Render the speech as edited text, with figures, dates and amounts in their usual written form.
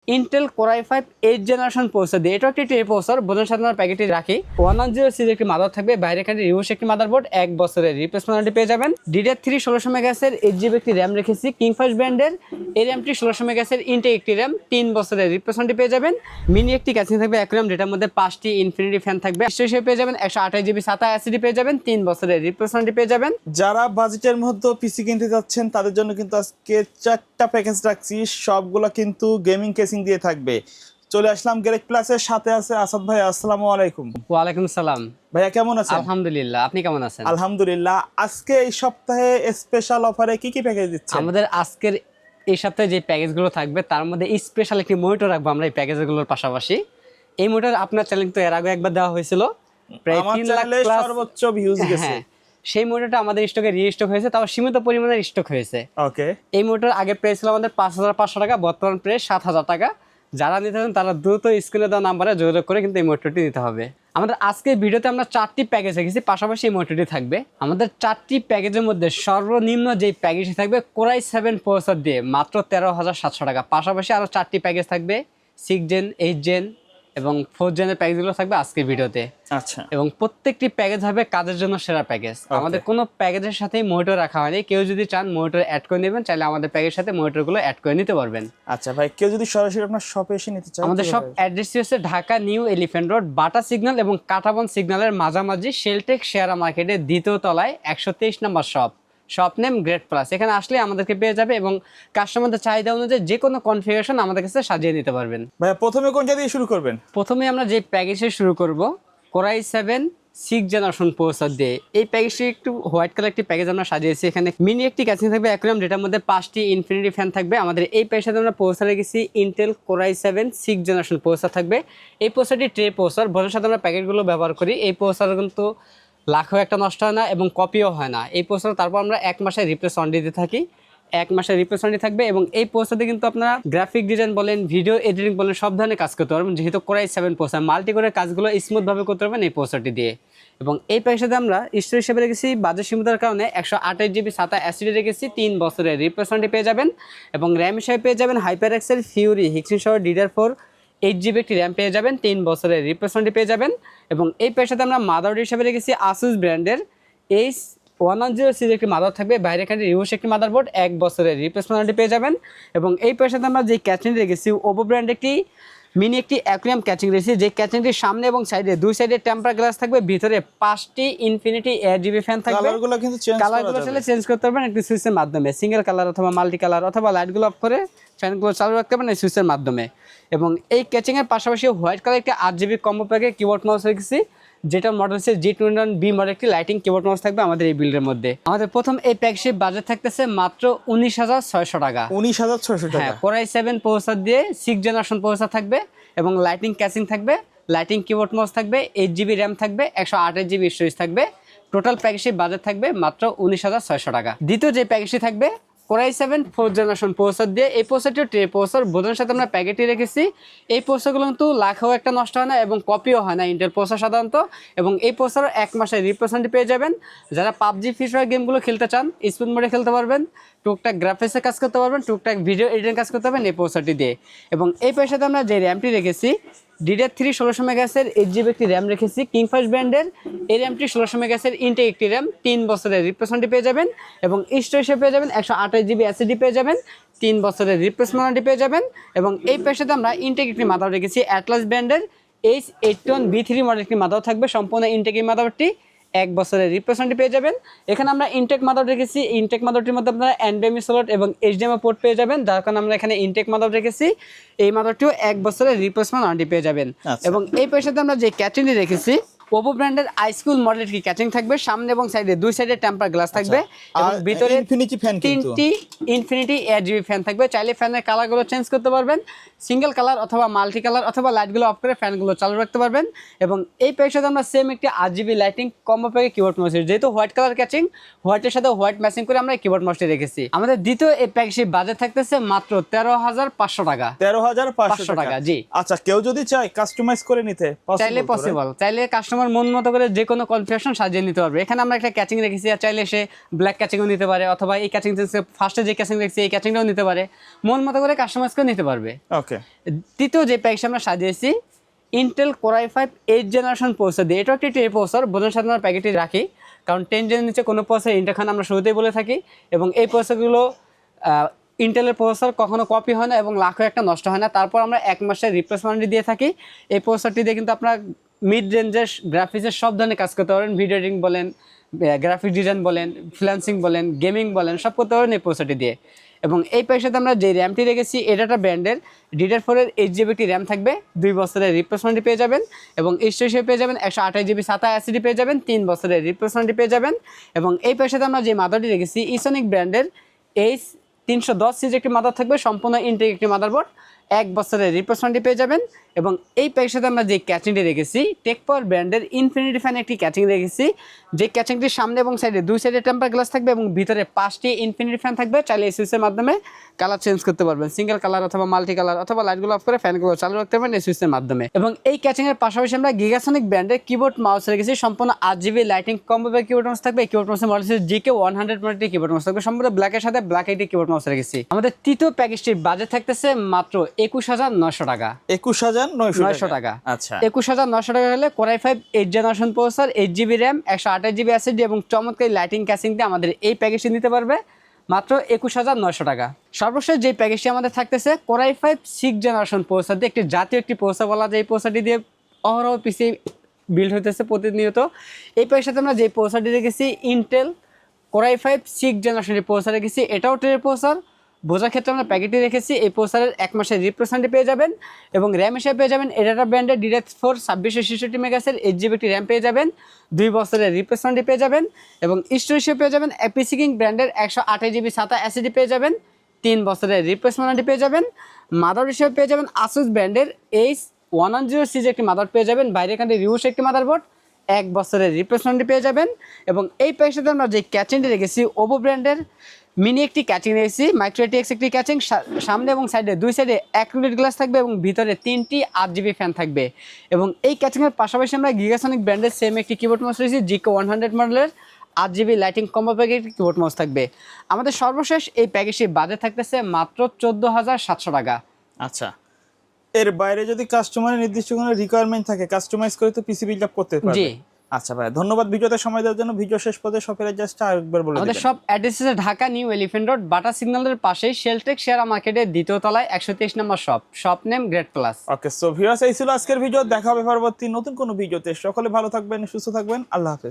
Intel Core i5 8th generation processor দিয়ে। এটা একটি ট্রে প্রসেসর, বোঝার সাথে আমরা প্যাকেটে রাখি। 110 সিরিজের একটি মাদার থাকবে, বাইরে এখানে রিউস একটি মাদারবোর্ড, 1 বছরের রিপ্লেসমেন্ট ওয়ারেন্টি পেয়ে যাবেন। DDR3 1600 মেগাহার্টজের 8GB একটি র্যাম রেখেছি কিংফিশার ব্র্যান্ডের। এই র্যামটি 1600 মেগাহার্টজের ইনটেক একটি র্যাম, 3 বছরের রিপ্লেসমেন্ট পেয়ে যাবেন। মিনি একটি ক্যাচিং থাকবে অ্যাকুয়ারিয়াম, যেটার মধ্যে 5টি ইনফিনিটি ফ্যান থাকবে। হিসেবে পেয়ে যাবেন 128GB SATA SSD পেয়ে যাবেন, 3 বছরের রিপ্লেসমেন্ট পেয়ে যাবেন। যারা বাজেটের মধ্যে পিসি কিনতে যাচ্ছেন তাদের জন্য কিন্তু আজকে 4টা প্যাকেজ রাখছি, সবগুলো কিন্তু গেমিং কেসিং দিয়ে থাকবে। চলে আসলাম গ্যারেজ প্লাসের সাথে আছে আসাদ ভাই। আসসালামু আলাইকুম। ওয়ালাইকুম সালাম ভাইয়া, কেমন আছেন? আলহামদুলিল্লাহ, আপনি কেমন আছেন? আলহামদুলিল্লাহ। আজকে এই সপ্তাহে স্পেশাল অফারে কি কি প্যাকেজ দিচ্ছেন? আমাদের আজকের এই সপ্তাহে যে প্যাকেজগুলো থাকবে তার মধ্যে স্পেশাল একটি মনিটর রাখবো আমরা এই প্যাকেজগুলোর পাশাপাশি। এই মনিটর আপনার চ্যানেল তো এর আগে একবার দেওয়া হয়েছিল, প্রায় আমার 3 লাখ চ্যানেলে প্লাস সর্বোচ্চ ভিউজ গেছে। হ্যাঁ, সেই মনিটরটা আমাদের স্টকে রিস্টক হয়েছে, তাও সীমিত পরিমাণে স্টক হয়েছে। ওকে। এই মনিটর আগে প্রাইস ছিল আমাদের 5500 টাকা, বর্তমান প্রাইস 7000 টাকা। যারা নিতে চান তারা দ্রুত স্ক্রিনে দেওয়া নাম্বারে যোগাযোগ করে কিন্তু এই মনিটরটি নিতে হবে। আমাদের আজকের ভিডিওতে আমরা 4টি প্যাকেজ রেখেছি, পাশাপাশি এই মনিটরটি থাকবে। আমাদের 4টি প্যাকেজের মধ্যে সর্বনিম্ন যেই প্যাকেজটি থাকবে Core i7 প্রসেসর দিয়ে মাত্র 13,700 টাকা। পাশাপাশি আরও 4টি প্যাকেজ থাকবে 6 জেন, 8 জেন এবং 4 জেনের প্যাকেজগুলো থাকবে আজকের ভিডিওতে। আচ্ছা। এবং প্রত্যেকটি প্যাকেজ হবে কাজের জন্য সেরা প্যাকেজ। আমাদের কোনো প্যাকেজের সাথে মনিটর রাখা হয়নি, কেউ যদি চান মনিটর অ্যাড করে নেবেন, চাইলে আমাদের প্যাকেজের সাথে মনিটরগুলো অ্যাড করে নিতে পারবেন। আচ্ছা ভাই, কেউ যদি সরাসরি আপনার শপে এসে নিতে চায়? আমাদের সব অ্যাড্রেসটি হচ্ছে ঢাকা নিউ এলিফ্যান্ট রোড, বাটা সিগন্যাল এবং কাঁটাবন সিগন্যালের মাঝামাঝি, শেলটেক শেয়ারা মার্কেটের 2য় তলায় 123 নম্বর শপ নেম গ্রেড প্লাস। এখানে আসলে আমাদেরকে পেয়ে যাবে এবং কাস্টমারদের চাহিদা অনুযায়ী যে কোনো কনফিগারেশন আমাদের কাছে সাজিয়ে নিতে পারবেন। ভাইয়া, প্রথমে কোনটা দিয়ে শুরু করবেন? প্রথমে আমরা যে প্যাকেজে শুরু করব Core i7 6th generation processor দিয়ে। এই প্যাকেজটি একটু হোয়াইট কালার একটি প্যাকেজ আমরা সাজিয়েছি। এখানে মিনি একটি ক্যাচিং থাকবে অ্যাকুয়ারিয়াম, যেটার মধ্যে 5টি ইনফিনিটি ফ্যান থাকবে। আমাদের এই প্যাকেজে আমরা প্রসেসর রেখেছি Intel Core i7 6th generation processor থাকবে। এই প্রসেসরটি ট্রে প্রসেসর, বোঝার সাথে আমরা প্যাকেটগুলো ব্যবহার করি। এই প্রসেসর কিন্তু লাখও একটা নষ্ট হয় না এবং কপিও হয় না। এই প্রসেসর তারপর আমরা 1 মাসের রিপ্লেস ওয়ারেন্টি দিতে থাকি, 1 মাসের রিপ্লেস ওয়ারেন্টি থাকবে। এবং এই প্রসেসরে কিন্তু আপনারা গ্রাফিক ডিজাইন বলেন, ভিডিও এডিটিং বলেন, সব ধরনের কাজ করতে পারবেন, যেহেতু Core i7 প্রসেসর মাল্টি করে কাজগুলো স্মুথভাবে করতে পারবেন এই প্রসেসরটি দিয়ে। এবং এই প্যাকেজে আমরা স্টোরেজ হিসেবে রেখেছি, বাজেট সীমিতার কারণে 128GB SATA SSD রেখেছি, 3 বছরের রিপ্লেস ওয়ারেন্টি পেয়ে যাবেন। এবং র্যাম হিসেবে পেয়ে যাবেন HyperX Fury হিক্সিন সহ DDR4 8GB একটি র্যাম পেয়ে যাবেন, 3 বছরের রিপ্লেস ওয়ারেন্টি পেয়ে যাবেন। এবং এই প্যাকেজে আমরা মাদারবোর্ড হিসেবে রেখেছি Asus ব্র্যান্ডের H110 সিরিজের একটি মাদার থাকবে, বাইরে এখানে রিউস একটি মাদারবোর্ড, 1 বছরের রিপ্লেসমেন্ট ওয়ারেন্টি পেয়ে যাবেন। এবং এই প্যাকেজে আমরা যে ক্যাচিং রেখেছি Oppo ব্র্যান্ড একটি মিনি একটি অ্যাকুয়ারিয়াম ক্যাচিং রেখেছি, যে ক্যাচিংটির সামনে এবং সাইডে 2 সাইডে টেম্পার গ্লাস থাকবে, ভিতরে 5টি ইনফিনিটি AirGB ফ্যান থাকবে। কালারগুলো কিন্তু চেঞ্জ করা কালারগুলো যাবে, চাইলে চেঞ্জ করতে পারবেন একটি সুইচের মাধ্যমে, সিঙ্গেল কালার অথবা মাল্টি কালার, অথবা লাইটগুলো অফ করে ফ্যানগুলো চালু রাখতে পারেন এই সুইচের মাধ্যমে। এবং এই ক্যাচিংয়ের পাশাপাশি হোয়াইট কালার একটি 8GB কম্বো প্যাকে কিবোর্ড মাউস রেখেছি, যেটা মডেল হচ্ছে G21B মডেল একটি লাইটিং কিবোর্ড মাউস থাকবে আমাদের এই বিল্ডের মধ্যে। আমাদের প্রথম এই প্যাকেজের বাজেট থাকতেছে মাত্র 19,600 টাকা। 19,600 টাকা। হ্যাঁ, Core i7 প্রসেসর দিয়ে 6th জেনারেশন প্রসেসর থাকবে এবং লাইটিং ক্যাচিং থাকবে, লাইটিং কিবোর্ড মাউস থাকবে, 8GB র্যাম থাকবে, 128GB স্টোরেজ থাকবে। টোটাল প্যাকেজের বাজেট থাকবে মাত্র 19,600 টাকা। দ্বিতীয় যে প্যাকেজটি থাকবে Core i7 4th generation processor দিয়ে। এই প্রসেসরটিও ট্রে প্রসেসর, বোঝার সাথে আমরা প্যাকেটটি রেখেছি। এই প্রসেসরগুলো কিন্তু লাখেও একটা নষ্ট হয় না এবং কপিও হয় না ইন্টেল প্রসেসর সাধারণত। এবং এই প্রসেসর 1 মাসের রিপ্লেসমেন্ট পেয়ে যাবেন। যারা PUBG ফ্রি ফায়ার গেমগুলো খেলতে চান, স্পিড মোডে খেলতে পারবেন, টুকটাক গ্রাফিক্সে কাজ করতে পারবেন, টুকটাক ভিডিও এডিটিং কাজ করতে পারবেন এই প্রসেসরটি দিয়ে। এবং এই প্যাকেজে আমরা যে র্যামটি রেখেছি DDR3 1600 মেগাহার্টজের 8GB একটি র্যাম রেখেছি কিংফিশার ব্র্যান্ডের। এই র্যামটি 1600 মেগাহার্টজের ইনটেক একটি র্যাম, 3 বছরের রিপ্লেসমেন্ট পেয়ে যাবেন। এবং স্টোরেজ পেয়ে যাবেন 128GB SSD পেয়ে যাবেন, 3 বছরের রিপ্লেসমেন্ট ওয়ারেন্টি পেয়ে যাবেন। এবং এই প্যাকেজে আমরা ইনটেক একটি মাদার রেখেছি Atlas ব্র্যান্ডের H81B3 মডেল একটি মাদার থাকবে, সম্পূর্ণ ইনটেক এই মাদারটি, 1 বছরের রিপ্লেসমেন্ট পেয়ে যাবেন। এখানে আমরা ইনটেক মাদার রেখেছি, ইনটেক মাদারটির মধ্যে আপনারা NVMe স্লট এবং HDMI পোর্ট পেয়ে যাবেন, যার কারণে আমরা এখানে ইনটেক মাদার রেখেছি। এই মাদারটিও 1 বছরের রিপ্লেসমেন্ট ওয়ারেন্টি পেয়ে যাবেন। এবং এই প্যাকেজে আমরা যে ক্যাচিংটি রেখেছি Oppo ব্র্যান্ডের iSchool মডেলের কি ক্যাচিং থাকবে, সামনে এবং সাইডে 2 সাইডে টেম্পার গ্লাস থাকবে এবং ভিতরে ইনফিনিটি ফ্যান, 3টি ইনফিনিটি AirGB ফ্যান থাকবে। চাইলে ফ্যানের কালারগুলো চেঞ্জ করতে পারবেন, সিঙ্গেল কালার অথবা মাল্টি কালার, অথবা লাইটগুলো অফ করে ফ্যানগুলো চালু রাখতে পারবেন। এবং এই প্যাকেজে আমরা সেম একটি 8GB লাইটিং কম্বো প্যাকে কিবোর্ড মাউস, যেহেতু হোয়াইট কালার ক্যাচিং, হোয়াইটের সাথে হোয়াইট ম্যাচিং করে আমরা কিবোর্ড মাউসটি রেখেছি। আমাদের দ্বিতীয় এই প্যাকেজের বাজেট থাকতেছে মাত্র 13,500 টাকা। 13,500 টাকা, জি। আচ্ছা, কেউ যদি চায় কাস্টমাইজ করে নিতে চাইলে পসিবল, চাইলে কাস্টমাইজ কাস্টমার মন মতো করে যে কোনো কনফিগারেশন সাজিয়ে নিতে পারবে। এখানে আমরা একটা ক্যাচিং রেখেছি, আর চাইলে সে ব্ল্যাক ক্যাচিংও নিতে পারে, অথবা এই ক্যাচিং ফার্স্টে যে ক্যাচিং রেখেছি এই ক্যাচিংটাও নিতে পারে, মন মতো করে কাস্টমাইজকেও নিতে পারবে। ওকে, তৃতীয় যে প্যাকেজটা আমরা সাজিয়েছি Intel Core i5 8th generation processor দিয়ে। এটাও একটি টের প্রসেসর, বোঝার সাথে আমরা প্যাকেটে রাখি, কারণ 10 জেনের নিচে কোনো প্রসেসর ইন্টেল আমরা শুরুতেই বলে থাকি, এবং এই প্রসেসরগুলো ইন্টেলের প্রসেসর কখনো কপি হয় না এবং লাখও একটা নষ্ট হয় না। তারপর আমরা 1 মাসের রিপ্লেসমেন্ট দিয়ে থাকি। এই প্রসেসরটি দিয়ে কিন্তু আপনার মিড রেঞ্জের গ্রাফিক্সের সব ধরনের কাজ করতে পারেন, ভিডিও এডিটিং বলেন, গ্রাফিক ডিজাইন বলেন, ফ্রিল্যান্সিং বলেন, গেমিং বলেন, সব করতে পারেন এই প্রসেসরটি দিয়ে। এবং এই প্যাকের সাথে আমরা যে র্যামটি রেখেছি এটা একটা ব্র্যান্ডের DDR4 এর 8GB একটি র্যাম থাকবে, 2 বছরের রিপ্লেসমেন্টটি পেয়ে যাবেন, এবং স্টোরেজ হিসেবে পেয়ে যাবেন 128GB SATA SSD পেয়ে যাবেন, 3 বছরের রিপ্লেসমেন্টটি পেয়ে যাবেন। এবং এই প্যাকের সাথে আমরা যে মাদারটি রেখেছি ইসোনিক ব্র্যান্ডের H310 সিরিজের একটি মাদার থাকবে, সম্পূর্ণ ইনটেক একটি মাদারবোর্ড, 1 বছরের রিপ্লেসমেন্টটি পেয়ে যাবেন। এবং এই প্যাকের সাথে আমরা যে ক্যাচিংটি রেখেছি টেকপাওয়ার ব্র্যান্ডের ইনফিনিটি ফ্যান একটি ক্যাচিং রেখেছি, যে ক্যাচিংটির সামনে এবং সাইডে 2 সাইডে টেম্পার গ্লাস থাকবে এবং ভিতরে 5টি ইনফিনিটি ফ্যান থাকবে। চাইলে এই সুইচের মাধ্যমে কালার চেঞ্জ করতে পারবেন, সিঙ্গেল কালার অথবা মাল্টি কালার, অথবা লাইটগুলো অফ করে ফ্যানগুলো চালু রাখতে পারবেন এই সুইচের মাধ্যমে। এবং এই ক্যাচিংয়ের পাশাপাশি আমরা গিগাসনিক ব্র্যান্ডের কিবোর্ড মাউস রেখেছি, সম্পূর্ণ 8GB lighting combo keyboard mouse থাকবে। এই কিবোর্ড মাউসের মডেল হচ্ছে GK100 মডেলটি কিবোর্ড মাউস থাকবে, সম্পূর্ণ ব্ল্যাকের সাথে ব্ল্যাক একটি কিবোর্ড মাউস রেখেছি। আমাদের তৃতীয় প্যাকেজটির বাজেট থাকতেছে মাত্র 21,900 টাকা। 21,900 টাকা। আচ্ছা, 21,900 টাকা হলে Core i5 8th generation processor, 8GB RAM, 128GB SSD এবং চমৎকার লাইটিং ক্যাচিং দিয়ে আমাদের এই প্যাকেজটি নিতে পারবে মাত্র 21,900 টাকা। সর্বশেষ যে প্যাকেজটি আমাদের থাকতেছে Core i5 6th generation processor দিয়ে, একটি জাতীয় একটি প্রসেসর বলা যায়। এই প্রসেসরটি দিয়ে অহরহ পিসি বিল্ড হইতেছে প্রতিনিয়ত। এই প্যাকেজের সাথে আমরা যে প্রসেসরটি রেখেছি ইন্টেল Core i5 6th জেনারেশনের প্রসেসর রেখেছি, এটাও টের প্রসেসর। বোঝার ক্ষেত্রে আমরা প্যাকেটটি রেখেছি। এই প্রসেসরের 1 মাসের রিপ্লেসমেন্টটি পেয়ে যাবেন, এবং র্যাম হিসেবে পেয়ে যাবেন এটা ব্র্যান্ডের DDR4 2666 মেগাহার্টজের 8GB একটি র্যাম পেয়ে যাবেন, 2 বছরের রিপ্লেসমেন্টটি পেয়ে যাবেন, এবং স্টোরেজ হিসেবে পেয়ে যাবেন PC King ব্র্যান্ডের 128GB SATA SSD পেয়ে যাবেন, 3 বছরের রিপ্লেসমেন্টটি পেয়ে যাবেন। মাদার হিসেবে পেয়ে যাবেন Asus ব্র্যান্ডের H110 সিরিজের একটি মাদার পেয়ে যাবেন, বাইরে এখানে রিউস একটি মাদারবোর্ড, 1 বছরের রিপ্লেসমেন্টটি পেয়ে যাবেন। এবং এই প্যাকের সাথে আমরা যে ক্যাচিংটি রেখেছি OPPO ব্র্যান্ডের মিনি একটি ক্যাচিং রেখেছি, মাইক্রো ATX একটি ক্যাচিং, সামনে এবং সাইডে 2 সাইডে অ্যাক্রিলিক গ্লাস থাকবে এবং ভিতরে 3টি 8GB ফ্যান থাকবে। এবং এই ক্যাচিংয়ের পাশাপাশি আমরা গিগাসনিক ব্র্যান্ডের সেম একটি কিবোর্ড মাউস রেখেছি, GK100 মডেলের 8GB lighting combo packet keyboard mouse থাকবে। আমাদের সর্বশেষ এই প্যাকেজটির বাজেট থাকতেছে মাত্র 14,700 টাকা। আচ্ছা, এর বাইরে যদি কাস্টমারের নির্দিষ্ট কোনো রিকোয়ারমেন্ট থাকে কাস্টমাইজ করে তো পিসি বিল্ড আপ করতে পারবে। জি। আচ্ছা ভাই, ধন্যবাদ ভিডিওতে সময় দেওয়ার জন্য। ভিডিও শেষ পর্যন্ত শপের অ্যাড্রেসটা আরেকবার বলে আমাদের দিবেন। সব অ্যাড্রেস আছে ঢাকা নিউ এলিফ্যান্ট রোড, বাটা সিগন্যালের পাশেই শেলটেক শেয়ার মার্কেটের 2য় তলায় 123 নম্বর শপ নেম গ্রেট প্লাস। ওকে, সো ভিউয়ার্স, এই ছিল আজকের ভিডিও। দেখা হবে পরবর্তী নতুন কোনো ভিডিওতে। সকলে ভালো থাকবেন, সুস্থ থাকবেন, আল্লাহ হাফেজ।